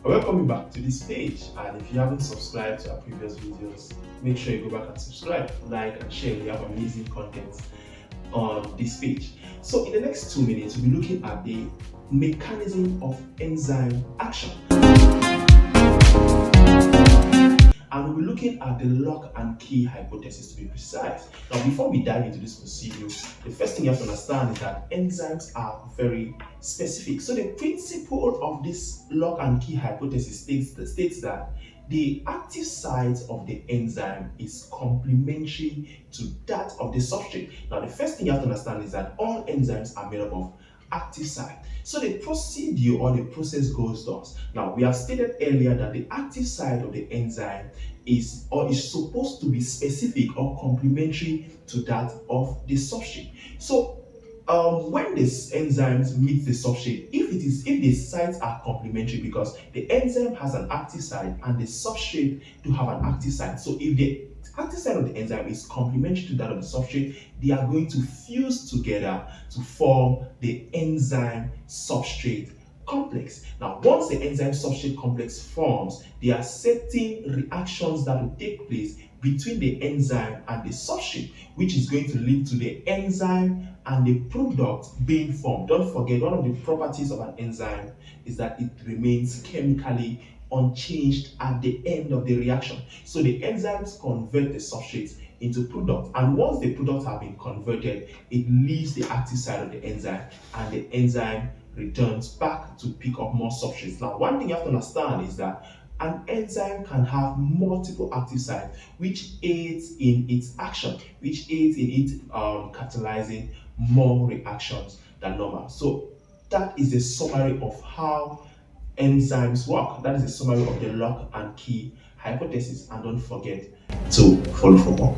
I welcome you back to this page, and if you haven't subscribed to our previous videos, make sure you go back and subscribe, like and share. We have amazing content on this page. So in the next 2 minutes, we'll be looking at the mechanism of enzyme action, and we'll be looking at the lock and key hypothesis to be precise. Now, before we dive into this procedure, the first thing you have to understand is that enzymes are very specific. So the principle of this lock and key hypothesis states that the active site of the enzyme is complementary to that of the substrate. Now, the first thing you have to understand is that all enzymes are made up of active site. So the procedure or the process goes thus. Now, we have stated earlier that the active site of the enzyme is supposed to be specific or complementary to that of the substrate. So when these enzymes meet the substrate, if the sites are complementary, because the enzyme has an active site and the substrate do have an active site. So if the active site of the enzyme is complementary to that of the substrate, they are going to fuse together to form the enzyme substrate complex. Now, once the enzyme substrate complex forms, there are certain reactions that will take place between the enzyme and the substrate, which is going to lead to the enzyme and the product being formed. Don't forget, one of the properties of an enzyme is that it remains chemically unchanged at the end of the reaction. So the enzymes convert the substrate into product, and once the products have been converted, it leaves the active side of the enzyme, and the enzyme returns back to pick up more substrates. Now, one thing you have to understand is that an enzyme can have multiple active sites, which aids in its action, which aids in it catalyzing more reactions than normal. So that is a summary of how enzymes work. That is a summary of the lock and key hypothesis. And don't forget to follow for more.